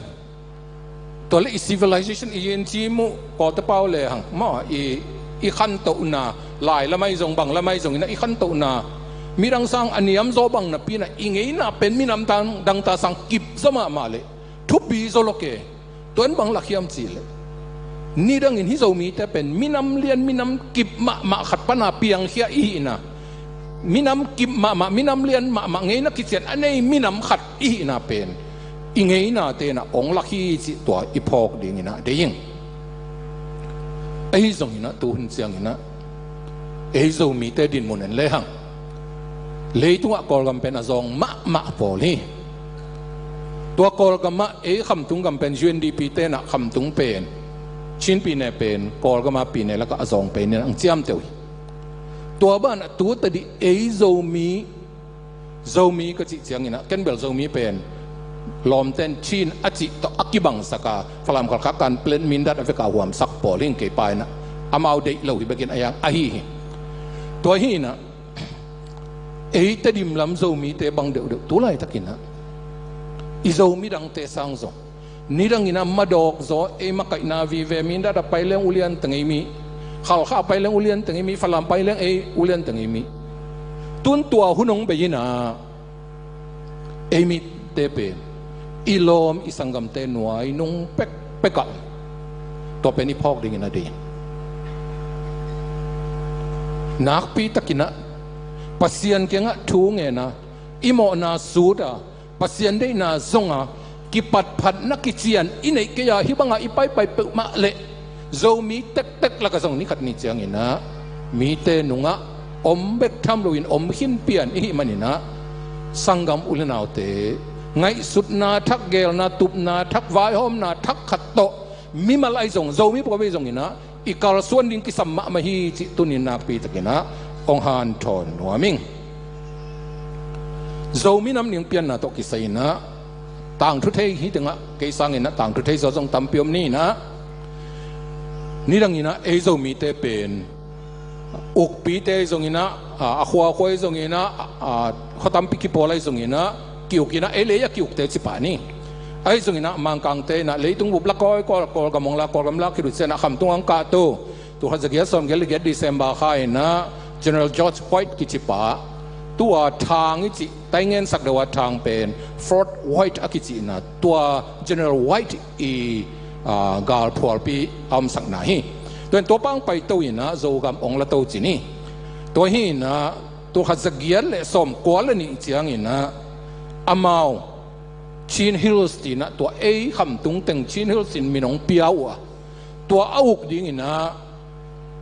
to le civilization yen chi mu ko ta pau le hang ma i khan to na lai la mai zong bang la mai zong ina i khan to na mirang sang aniam zo bang na pina ingei na pen minam tang dang ta sang kip zama ma le thu bi zo loke tuan bang lakhiam chi le ni dang in hi zo mi te pen minam lian minam kip ma khat pana piang hia i na minam kip ma minam lian ma ngei na kitchen anei minam khat i na pen ingei na te na ong lakhi chi to ipok ding ina de ying ai zong ina tu hun chiang ina ai zo mi te din mun en le hang le tu a kol gam pen a zong ma poliตัวกอลกัมมะคำตุงกัมเป็น UNDP เตนะคำตุงเป็นชิ้นปีเนเป็นกอลกัมมะปีเนแล้วก็อซองเป็นเนี่ยอังเจียมเตวตัวบ้านตัวตดีโซมีก็จิเจียงนี่นะเกนเบลโซมีเป็นลอมเต้นชิ้นอจิต่ออักกิบังสกาฝรั่งขลักการเปลี่ยนมินดัดอเฟริกาหัวมสักปอลิงเกยไปนะอามาเดย์เราที่ไปกินอะไรอย่างตัวฮีนะตดิมลำโซมีเตบังเดือดตัวไรตะกินนะอีโซมีดังเตสังโซนี่ดังอินะมาดอกโซมาไกนาวีเวมินดาไปเลี้ยงอุเลียนตังเอมีข้าวไปเลี้ยงอุเลียนตังเอมีฝรั่งไปเลี้ยงอุเลียนตังเอมีตุนตัวหุ่นงไปยินะมีเตเป็นอีลอมอีสังกัมเตนวายนุ่งเป็กกับตัวเป็นอีพอกดิ่งนะดีนักปีตะกินะปัสยันเก่งอะทูงเงนะอีโมนาสูดาปัสยันได้นาซงอะกิปัดพัดนักกิจยันอินเอกยาฮิบังอะอีไปเปิมาเละโซมีเต็กละก็ซงนี่ขัดนี่เจียงอินะมีเตนุงะอมเบกทำรูอินอมหินเปียนอีมันนี่นะสังกัมอุลนาวเตไงสุดนาทักเกลนาตุบนาทักวายหอมนาทักขัดโตมีมาไลซงโซมีปกติซงอินะอีกาลส่วนดิ้งกิสัมมะมาฮีจิตุนินาปีตะกินะองฮันทอนหัวมิงโซมีน้ำเนียงเปียนนะตกิสัยนะต่างทุเทหิถึงอะเกสังเงินนะต่างทุเทศจงตำเปียมนี่นะนี่ดังนี้นะโซมีเตเป็นอุกปีเตจงนี้นะอาขวาขวายจงนี้นะเขาตำปิกิโปไลจงนี้นะกิวกินะเลยกิวเตจิปานี่จงนี้นะมังกังเตนะเลยตุงบุบละก้อยก็กำมงละกำละคิดดูเสนะคำตุงอังกาโตตัวฮัจเกียสอมเกลิเกดิเซมบาคายนะ General George White กิจิปาตัวทางนี่จิแต่เงินสักเดียวทางเป็น Fort White อากิจินะตัว General White กาลพอลปีอมสักไหนตัวปังไปตัวนะโจกับองละตัวจีนี่ตัวหินะตัวขัดสเกียร์และสมกวลนี่เจียงนะอามาวชินฮิลสตินะตัวคำตุงเต็งชินฮิลสตินมีน้องเปียวตัวอาวุกดิ้งนะ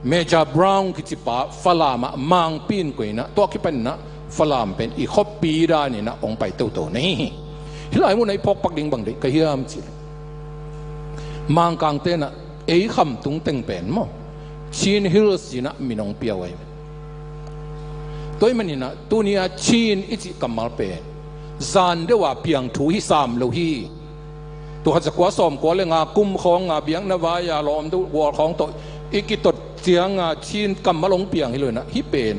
เมจาบราวน์กิจิปาฟลามมังปีนกุยนะตัวคิดเป็นนะฟลามเป็นอีกขบปีได้นี่นะองไปตัวนี่ที่หลายมุนไอพกปักดิ่งบังเด็กก็เฮียมจิมังกังเตนะคำตุงเต็งเป็นมั้งชินฮิลสินะมีน้องเปียวไว้ตัวมันนี่นะตัวนี้ชินอิจิกัมมาลเป็นจานเดียวว่าเพียงถูฮิสามโลฮีตัวขัดสกัวสอมกัวเลยงากุมของงาเบียงนวายาล้อมตัววอของตัวอีกิตดเสียงชินกัมมาลงเปียงให้เลยนะฮิเป็น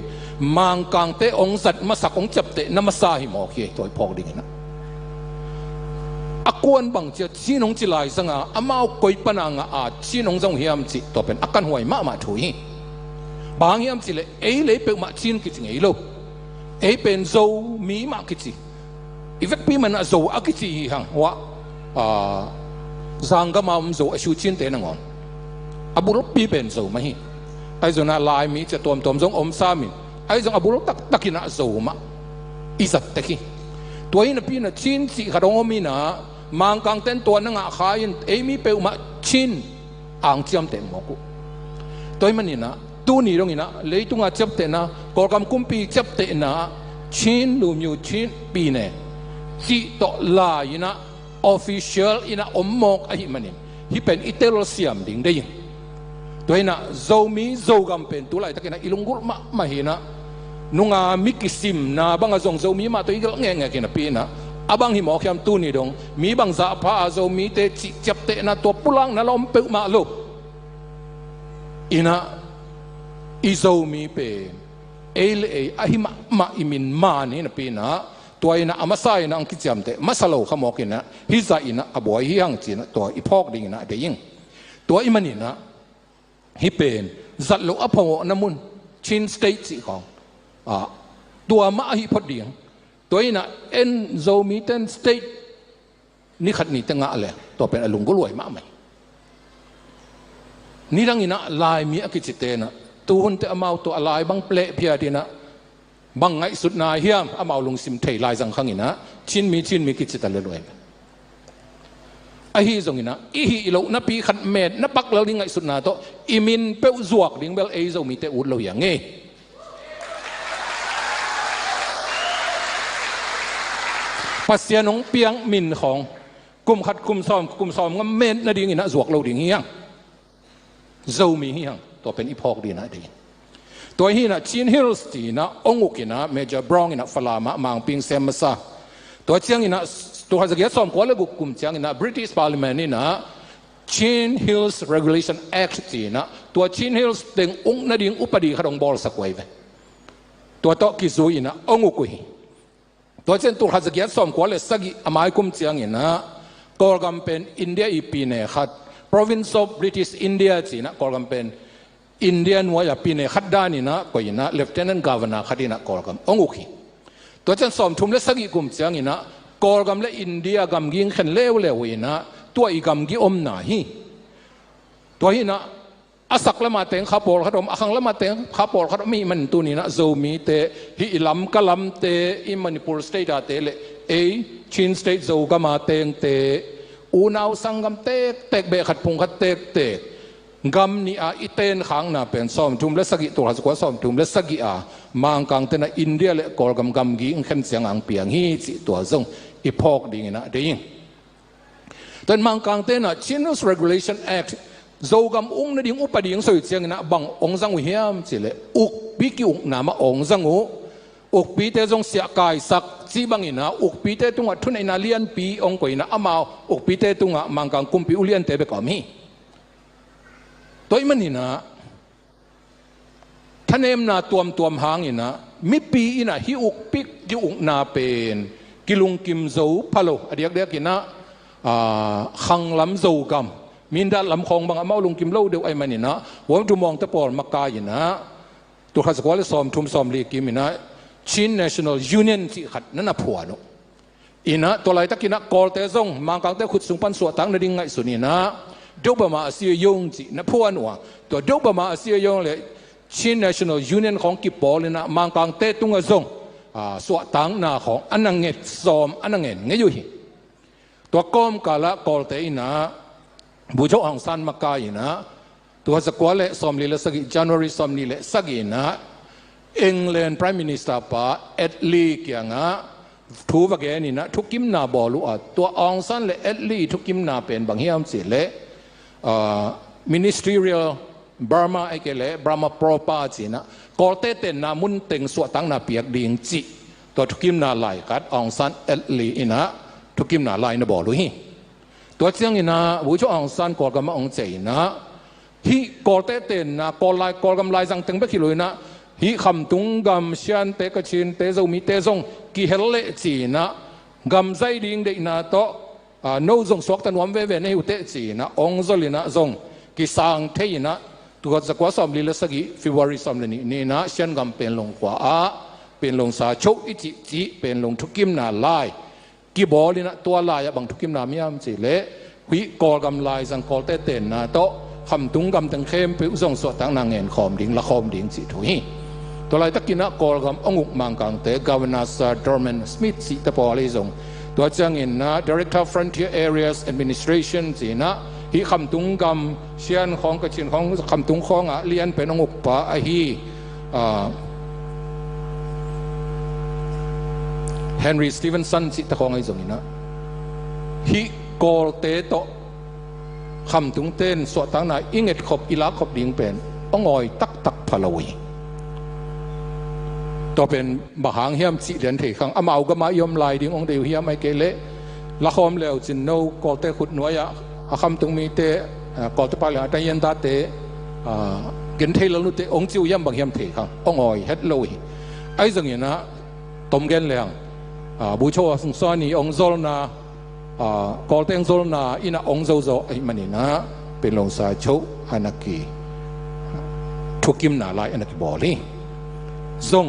มังกังเตองสัตมาสักองจับเตนมาซาหิมอคีตัวพอกดิ่งนะกวนบังเจชีนงจิลายสังอามาคอยปนังชีนงจงเฮียมจิตัวเป็นอาการห่วยมาถุยบางเฮียมจิเลยเป็นมาชีนกิจิงโลเป็นโซมีมากิจิอีเวกปีมันโซอากิจิหังวะสังกามามโซชูชินเตนังอนบุรุษปีเป็นโซมาฮีไอโซนาลายมีจะตัวจงอมซามินไอโซบุรุษตักินะโซมาอิสัตตะกีตัวนี้นะพี่นะชินสิขดงมีนะมังกังเต้นตัวนั่งขายมีเปลมาชินอ่างเจียมเต็มหมกุตัวมันนี่นะตัวนี้ตรงนี้นะเลยตัวจับเตนะกอลกำกุมปีจับเตนะชินลูมิวชินปีเนี่ยที่ต่อลายนะ official อินะอมมอกไอ้มันนี่ที่เป็นอิตาลีเซียมดิ่งได้ยังตัวนี้นะโซมีโซกัมเป็นตัวไรตะกี้นะอิลุงกุลมาเห็นนะนุ่งมิกิซิมนะบางอาจงโซมีมาตัวอีกแล้วเงี้ยกินปีนะabang hi mo khiam tu ni dong mi bang za pha zo mi te chi chap te na to pulang na lom pe ma lo ina izo mi pe ele a hi ma imin ma ni na pe na ตัวอินะอามาไซนะอังกิจามเตมาสโลขโมกินะฮิซาอินะอบอยฮิยังจีนะตัวอีพอกดิ่งนะเดียงตัวอิมันนี่นะฮิเป็นจัดโลอพงน้ำมุนชินสเตทสิของตัวมาฮิพอดีงตัวอินะเอ็นโซมิเทนสเตทนี่ขัดนี่ตั้งอะไรตัวเป็นอลุงก็รวยมากไหมนี่ดังอินะลายมีอกิจเตนะตัวหุ่นเตอมาตัวลายบังเปลเพียดีนะบางไงสุดนายเฮียมอามาลงสิมเทลายสังขังอินะชินมีกิจตะเลยด้วยไอ้ฮีตรงอินะอีฮีเรานับปีขัดเม็ดนับปักเราดิ้งไงสุดนาโตอิมินเป้าจวกดิ้งเบลเอโซมีเตอุดเราอย่างงี้ปัสเซียนงเปียงมินของกุมขัดกุมซ้อมก็เม็ดนาดิ้งอินะจวกเราดิ้งเฮียงโซมีเฮียงตัวเป็นอีพอกดีนะดิ้งตัวฮีนะชินฮิลส์ตีนะองุกินะเมเจอร์บรองอินะฟลามะมังปิงเซมซาตัวเชียงอินะตัวจะเกี่ยวสอมกว่าเลยกุมเชียงอินะ British Parliament นี่นะ Chin Hills Regulation Act ตีนะตัว Chin Hills เต็งองนาดิ่งอุปดีขดงบอลสักไว้ตัวโตกิซุยนะองุกุยตัวเช่นตัวจะเกี่ยวสอมกว่าเลยสักอามายกุมเชียงอินะกอลกัมเป็นอินเดียอีปีเนขัด Province of British India ตีนะกอลกัมเป็นอินเดียนัวอย่าปีเนขัดด้านี่นะก็ยินะ Lieutenant Governor ขัดนี่นะกอลกัมองุกีตัวเช่นสอมทุ่มเลยสักกุมเชียงอินะกอลกัมและอินเดียกัมกิงขันเลวอินะตัวอีกัมกิอมนาฮีตัวฮีนะอาศักละมาเตงข้าปอลขัดอมอาคังละมาเตงข้าปอลขัดมีมันตัวนี้นะโซมีเตฮีอิลัมกะลัมเตอิมันิปูร์สเตทเตเลชินสเตทโซกามาเตงเตอูนาวสังกัมเตเตกเบขัดพุงขัดเตกกัมนี่อิเตนขังน่ะเป็นซ้อมทุ่มและสกิตัวหัสกว่าซ้อมทุ่มและสกิมังกังเตนะอินเดียและกอลกัมกิงขันเสียงอังเปียงฮีสิตัวซงอีพอกดิ่งนะเดียงแต่มังกังเตนะ Chinese Regulation Act โจกัมองนั่นดิ่งอุปดิ่งสวยเสียงนะบังองซังวิเฮียมสิเลอุกปีกิอุกนามาองซังอุกปีเตจงเสียกายสักจีบังอินะอุกปีเตตุงะทุนไอนาเลียนปีองกุยนะอามาอุกปีเตตุงะมังกังกุมปีอุเลียนเตเบกอมีตัวมันนี่นะท่านเอ็มนาตัวมหางอินะมิปีอินะฮิอุกปิกฮิอุกนาเป็นกิลุงกิมโซพะโลอดียกเดียกินะขังลำโซกัมมินดาลำคองบางอามาลุงกิมโลเดียวไอ้มันนี่นะผมดูมองตะปอลมักกาอินะตัวข้าศึกว่าเลยซ้อมทุ่มซ้อมลีกิมินะชิน National Union ที่ขัดนั่นน่ะผัวนุอินะตัวไรตะกินะกอลเตซงมังกังเตขุดสุงปันสวดตั้งในดิ่งไงสุนีนะดูบมาอาเซียยงจีนะผัวนัวตัวดูบมาอาเซียยงเลยชิน National Union ของกิปอลเลยนะมังกังเตตุงะซงสวดตั้งนาของอันนังเงตซ้อมอันนังเงตเงยอยู่หิตัวก้มกาละกอลเตอินะบุจอังซันมักกาอินะตัวสกวาเลซ้อมลีละสกิ January ซ้อมลีละสกินะEngland Prime Minister ป้าเอ็ดลีเกียงทูบะเกนี่นะทุกกิมนาบอลูตัวอังซันเลเอ็ดลีทุกกิมนาเป็นบางเฮียมสิเลMinisterial Burma ไอเกเล Burma Propa สินะกอลเตเตนนามุนเต็งสวดตั้งนาเปียกดิ่งจิตัวทุกกิมนาไลกัดอังซันเอ็ดลีอินะทุกกิมนาไลนะบอลูฮีตัวเชียงอินะบุจอังซันกอลกัมอังเจนะฮีกอลเตเตนนะกอลกัมไลจังเต็งเบกิลุยนะฮีคำตุงกำเชียนเตกชินเตโซมีเตซงกิเฮลเลจีนะกำใจดิ่งเดนะโตโนซงสวกตันวันเวเวเนหุเตจีนะองซลินะซงกิสังเทยนะตัวจะกว่าสอมลีลสกิฟิวาริสอมเลนี่นะเชียนกำเป็นลงกว่าเป็นลงสาชุอิจิจิเป็นลงทุกิมนาไลกิบอลินะตัวลายบังทุกิมนามีอัมจีเลหุกอลกำลายสังกอลเตเตนนะโตคำตุงกำตังเข้มเปิวซงสวดตั้งนางเงินขอมดิ่งละขอมดิ่งจิถุยตัวไรตะกินะกอลกัมองุกมังกังเตกาวนาซาดอร์แมนสมิธสิตะปอลิซงตัวจังอินนะ Director Frontier Areas Administration สินะฮีคำตุงกัมเชียนของกระชินของคำตุงของเลียนเป็นองุกปะฮีเฮนรี่สตีเวนสันสิตะของไอ้ซงนี่นะฮีกอลเตโตคำตุงเต้นสวดตั้งนาอิงเอ็ดขบอิลาขบดิ่งเป็นองอยตักพลวีตัวเป็นบางเฮียมสิเดียนเถียงอามาก็มายอมลายดิ่งองเดียวเฮียมไม่เกเรละครเลวจินโนกอลเตขุดหน่วยคำตรงมีเตกอลเตปาเลตัยันตาเตกินเทลนุเตองจิวเฮียมบางเฮียมเถียงองอยเฮ็ดลอยไอ้สังเกตนะตมเกนเลียง บูชาสุงสานีองโซลนากอลเตงโซลนาอินะองโซโซไอมันนี่นะเป็นลงสาชุอันนักกีทุกิมนาลายอันนักบอลีทรง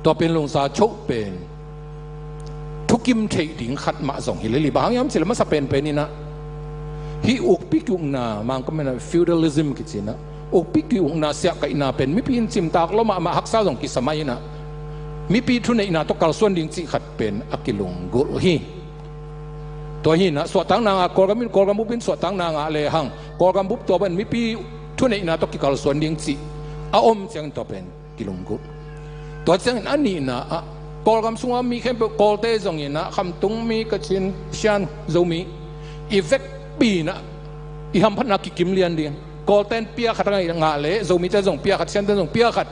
ตัวเป็นลงสาชุเป็นทุกิมเทดิ่งขัดมาส่งฮิเลลีบางยามสิลมาสเปนเป็นนี่นะฮิอุกปิกุงนามันก็เป็นฟิวดัลิซึมกิจนะอุกปิกุงนาเสียกันนาเป็นมิพินจิมตากล้มาหักษาส่งกิสมัยนะมิปีทุนในนาตกลส่วนดิ่งจิขัดเป็นอักิลงกุลฮีตัวหินนะสวดตั้งนางกอลกัมบุบินสวดตั้งนางเลหังกอลกัมบุบตัวเป็นมิปีทุนในนาตกิกาลส่วนดิ่งจิอาอมเสียงตัวเป็นกิลงกุลตัวเสียงอันนี้นะกอลกัมสุงมีแค่เป็นกอลเตจงยินะคำตุงมีกระชินเชียนโจมีอีเฟกปีนะอีฮัมพันนักกิมเลียนเดียนกอลเตนเปียขัดไงงาเลโจมีเตจงเปียขัดเชียนเตจงเปียขัด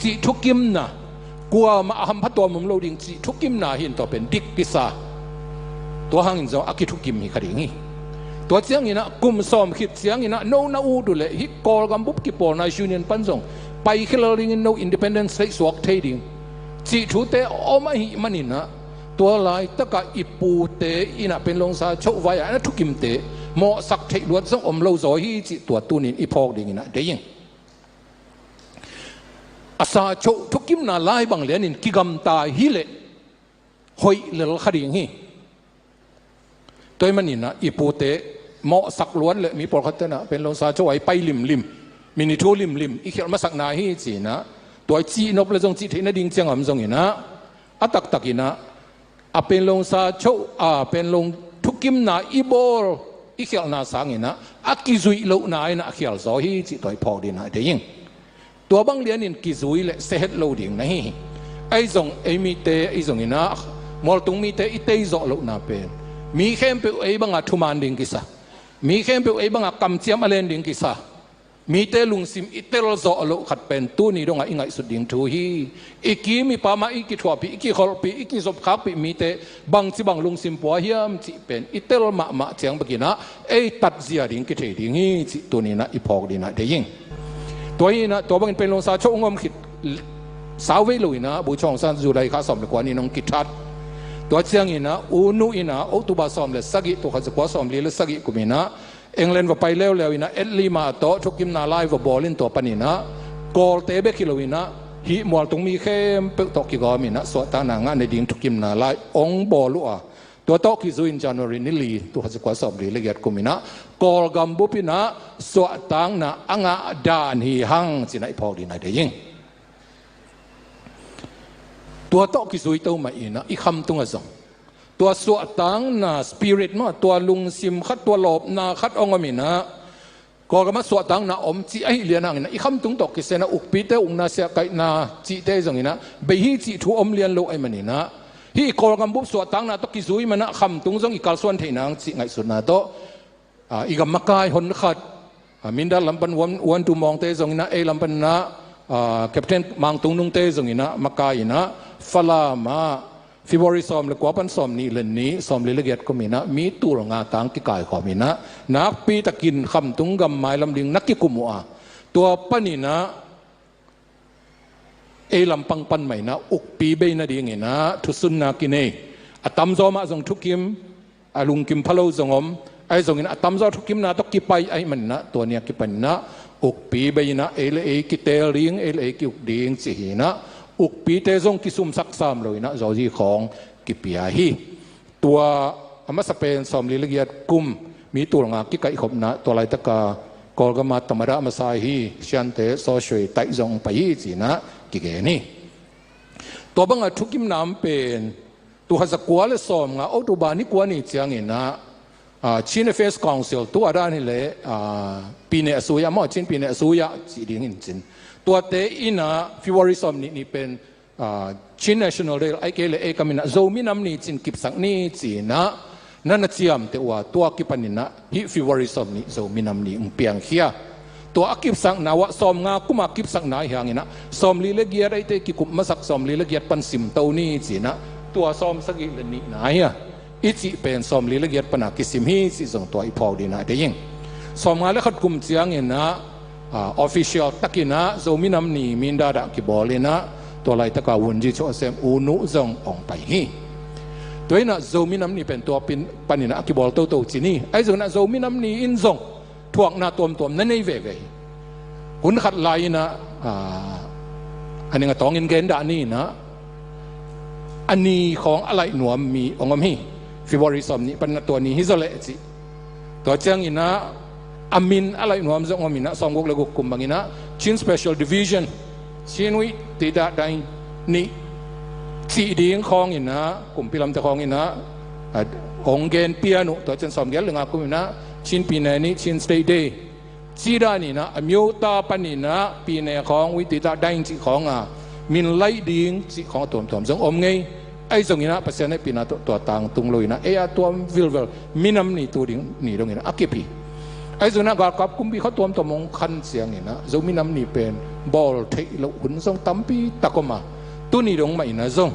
จิทุกิมนะกลัวมาฮัมพัดตัวมุมโลดิ่งจิทุกิมนะหินตัวเป็นดิกกิซาตัวหางอินโซอากิทุกิมฮิคดีงี้ตัวเสียงอินะกุมซอมคิดเสียงอินะโนนาอูดูเลยฮิกอลกัมบุบกิปอนาชูเนียนปันซงไปคิลลิงโนอินดิเพนเดนซ์สเตทสวอกเทดิ้งจิทุเตอมาฮิมันอินะตัวลายตะกะอิปูเตอินะเป็นลงซาโชวายนะทุกิมเตโมสักเทลวดซงอมโลโซฮิจิตัวตุนินอิพอกดิ้งนะเดียงอาซาโชทุกิมนาลายบางเลียนินกิกัมตาฮิเลหอยเลลคดีงี้ตัวมันนี่นะอีปูเตเหมาะสักล้วนเลยมีปลคัตนะเป็นลงซาโจไอไปลิมมินิทูลิมอีเขียนมาสักนาฮีจีนะตัวจีนบเลยจงจีเทนดิ่งเจียงอ่ำจงอินะอัตักอินะเป็นลงซาโจเป็นลงทุกิมนาอีโบลอีเขียนนาสังอินะกิจุยโลนาอินะเขียนซอฮีจีตัวพอดีนะเดียงตัวบางเรียนนินกิจุยเลยเซฮ์โลดิ่งนะฮีไอจงไอมีเตไอจงอินะมอลตุงมีเตไอเตยโซโลนาเป็นมีเข้มเปไอ้บังอาทุมันดิ่งกิสามีเข้มเปไอ้บังอากำเจียมอะไรดิ่งกิสามีเตลุงซิมอิเตลโซอโลขัดเป็นตู้นี่ดงอิงไงสุดดิ่งทูฮีอีกีมีปามาอีกีทัวปีอีกีขอลปีอีกีศพขับปีมีเตบังจิบังลุงซิมปัวเฮียมจิเป็นอิเตลมาเจียงบกินะไอ้ตัดเสียดิ่งกิเทดิ่งฮีจิตัวนี้นะอีพอกดีนะเดียงตัวนี้นะตัวบังเป็นลงซาโชงมขิดสาวเวลุยนะบูชองซันจูไลข้าสมดีกว่านี่น้องกิทัดตัวเชียงอินะอูนูอินะอุตุบาสอมเลสกิตัวข้าศึกว่าสอมเลสกิกุมินะเอ็งเลนว่าไปเร็วอินะเอ็ดลีมาโตทุกิมนาไลว่าบอลินตัวปนินะกอลเตเบกิโลอินะฮิมอลตรงมีเข้มเปิดตอกิกอมินะสวดตานางานในดิ่งทุกิมนาไลองบอลัวตัวโตกิซุอินจานวรินิลีตัวข้าศึกว่าสอมเลเกียรกุมินะกอลกัมบุปินะสวดตางนะอ่างดานฮิฮังสินะพอดีนะเดียงตัวโตกิสุยตัวมาอินะอีคำตุงazongตัวสวดตังนะสปิริตมาตัวลุงซิมขัดตัวหลบนะขัดองมินะก็กำมาสวดตังนะอมจีไอเลียนังนะอีคำตุงตกิเสนะอุกปีเตอุงนาเสียไกนะจีเตจงอินะเบฮีจีทูอมเลียนโลไอมันอินะฮีก็กำบุบสวดตังนะตกิสุยมันนะคำตุงจงอีกาลส่วนเทนังจีไงสุดนะโตอีกำมากายหนขัดมินดาลำปันวันตูมองเตจงอินะเอลำปันนะแคปเทนมังตุงนุงเตจงอินะมากายนะฟลามาฟิบอริซอมเลกว่าปันซอมนี่เลนนี้ซอมเลเกียตก็มีนะมีตัวงาตังกิกายก็มีนะนักปีตะกินคำตุงกำไม้ลำดิงนักกิกุมัวตัวปนินะเอลำปังปันใหม่นะอุกปีเบนะดีไงนะทุสุนนากินเออัตมซอมาจงทุกิมลุงกิมพะโลจงอมไอจงอินะอัตมซอทุกิมนะตกกิไปไอมันนะตัวเนี้ยกิปันนะอุกปีเบนะเอเลกิเตลิงเอเลกิอุกดิงสินะอุกปีเตจงกิสุมสักสามเลยนะจอจีของกิปียฮีตัวอมัสเปนสอมลิลเกียกุมมีตัวงากิกไอขบนะตัวไรตะกากอลกมาตมระมาซาฮีเชียนเตโซชวยไตจงไปฮีจีนะกิเกนี่ตัวบังอาทุกิมน้ำเป็นตัวฮัสกัวเลสอมงาอตุบานิกัวนี่เจียงเงินนะชินเฟสคอนซิลตัวด้านนี้เลยปีเนสุยามอชินปีเนสุยาจีดิ่งอินจินตัวเตอินะฟิวอริซอมนี่เป็นชินเนชั่นแนลเดลไอเกลเอกามินะโซมินัมนี่จินกิบสักนี่จีนะนั่นเจียมเตว่าตัวกิปันนี่นะฮิฟิวอริซอมนี่โซมินัมนี่เปียงเขียตัวกิบสักนาวะซอมงากุมากิบสักนาอย่างนี้นะซอมลีเลเกียไอเตกิกุมาสักซอมลีเลเกียปันซิมเตานี่จีนะตัวซอมสักอีเลนี่นะเฮียอิจิเป็นซอมลีเลเกียปนักกิสิมฮีสิส่งตัวอีพอดีนะเดียงซอมงาเลขัดกุมเจียงเงินนะofficial ตักินะโซมินัมนี่มินดาดักกิบอลเลยนะ ตัวไรตะกาวุนจีโชเซมอูนุจงองไปฮีตัวนี้นะโจมิน้ำนี่เป็นตัวปินปันนี่นะกิบอลโตจีนี่ไอ้ส่วนนะโจมิน้ำนี่อินจงทวงนาตัวนั่นในเวหุ่นขัดลายนะอันนี้ก็ต้องเงินเกณฑ์ด่านนี่นะอันนี้ของอะไรหนวมมีองค์มีฟิบอริสอมนี่เป็นตัวนี้ฮิโซเลจิตัวเจ้าอินะอามินอะไรหนวมจะองค์มีนะสองกุกเลกุกุมบางอินะชิน special division ชินวิติดาได้นี่สีดีของอินะกลุ่มพิลามตะของอินะองค์เกณฑ์เปียโนตัวเจ้าสอมเกณฑ์เรื่องอากุมินะชินปีเนนี่ชินสเตย์เดย์จีด้านี่นะมิวตาปันนี่นะปีเนของวิติดาได้จีของมินไล่ดิ้งจีของตัวจงอมไงไอ้ตรงนี้นะภาษาในปีน่ะตัวต่างตุงลอยนะไอ้ตัววิลเวลมินำนี่ตัวดิ้งนี่ตรงนี้นะอักเก็บพี่ไอ้ตรงนั้นก็กับกุมพี่เขาตัวมงคันเสียงนี่นะจงมินำนี่เป็นบอลเทลหุ่นทรงตั้มปีตะกมาตัวนี้ตรงไม่นะจง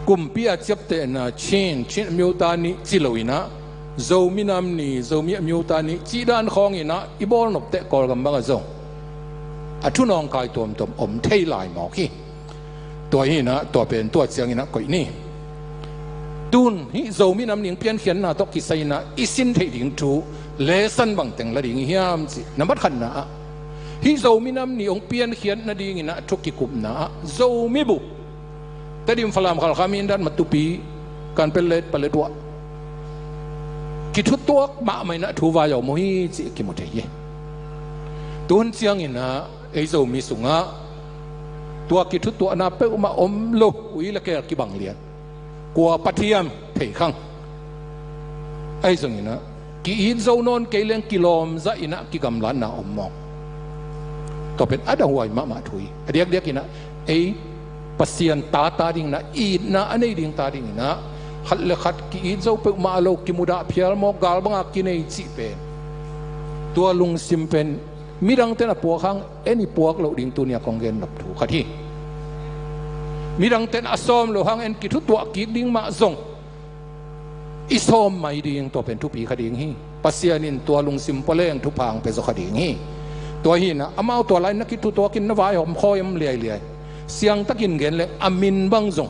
กุมพี่อาจจะเป็นนะชินมิวตานี่จีลอยนะโจมินำนี่โจมีมิวตานี่จีด้านของนี่นะอีบอลนบเตะกอลกันบ้างจงอาชุนองกายตัวอมเทลายหมอกี้ตัวนี้นะตัวเป็นตัวเสียงนี่นะก็นี่ตุนฮิโจมินำนิ่งเพียนเขียนนะตกิสัยนะอิสินเทดิ่งทูเลสันบังเต็งละดิ่งเฮียมสินับขันนะฮิโจมินำนี่องเพียนเขียนนะดิ่งนะทุกกิกุมนะโจมิบุแต่ดิมฟลามขลขามินดันมาตุปีการเป็นเลดเปเลตัวกิทุตัวมาไม่นะทูวายอมหิจิกิมุเทยตุนเสียงนี่นะไอ้โจมีสุงะตัวกิทุตัวนาเปอุมาอมโลอุยละแกกิบังเลียนกัวปัทยมเทขังไอ้ส่วนนี้นะกิอินโซนนเกลียงกิโลมซะอินะกิกำลันนะอมมองต่อเป็นอัดหัวมาถุยเรียกกินะไอ้ปัสยันตาดิ่งนะอีนะอันนี้ดิ่งตาดิ่งนะขัดเลือขัดกิอินโซเปอุมาโลกิมุดาเพียรโมกาลบังอากินไอจิเป็นตัวลุงซิมเป็นมีดังเต้นปัวข้างเอ็นี่ปัวกเราดิ่งตัวเนี่ยกองเงินหลับถูกขัดที่มีดังเต้นอสอมเราข้างเอ็นกิทุตัวกิดิ่งมาส่งอิสอมไม่ดิ่งตัวเป็นทุปีขัดดิ่งฮีปัสยานินตัวลุงซิมเปล่งทุพังเป็นสขัดดิ่งฮีตัวฮีนะอามาตัวไรนักกิทุตัวกินนวายหอมคอยมเลียเสียงตะกินเงินเลยอามินบังส่ง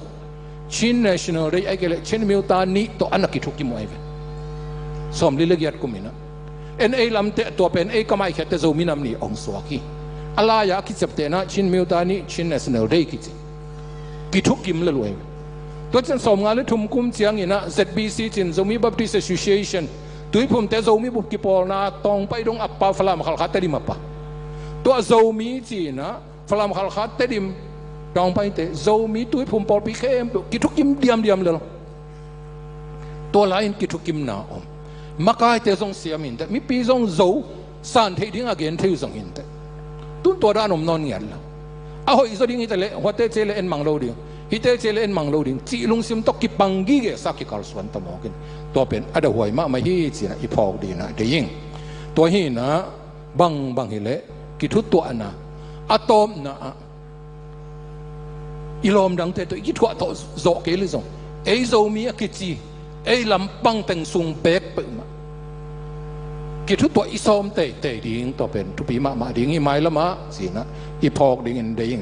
ชินเนชั่นแนลได้ไอ้เกลชินมิวตานี่ตัวอันนักกิทุกิมวยเป็นสมลิเลกียดกุมินะเอ็นไอลำเตะตัวเป็นไอ้ก็ไม่แค่แต่โจมินำนี่องสวากีอะไรอยากคิดจับเตะนะชินมิวตานี่ชินเนสเนลได้กิทุกิมเลยรวยตัวฉันสมงานเลยทุ่มคุ้มเสียงนี่นะ ZBC จินโจมิบัพติส Association ตัวผมแต่โจมิบุกิปอลนะตองไปดงอัปปาฟลามขัลขัดเตดิมอัปปาตัวโจมิจีนะฟลามขัลขัดเตดิมตองไปเตโจมิตัวผมปอลปีเคมกิทุกิมเดียมเลยตัวไลน์กิทุกิมนาอมมาคายเตะส่งเสียมินเตมีปีส่งโจสันเทดิ้งอาเกนเทส่งหินเตตุนตัวด้านอมนอนเงียบแล้วเอาอีสดิ้งฮิตเล่หัวเตเจเลเอ็นมังโลดิ้งฮิตเจเลเอ็นมังโลดิ้งจีลุงซิมตกกิปังกีเกสักกิคาร์สวนตะมอกินตัวเป็นอดีตหวยมาฮีจีนะอีพอกดีนะเดียิงตัวฮีนะบังฮิเล่กิทุตัวนะอะตอมนะอีลอมดังเตตัวกิทัวตัวโจเกลิซงไอโจมีกิจีไอ้ลำปังแต่งซุงเป็กไปมากิทุตัวอีซอมเตะดิ่งตัวเป็นทุปีมาดิ่งอีไม้ละมาสินะอีพอกดิ่งเดียง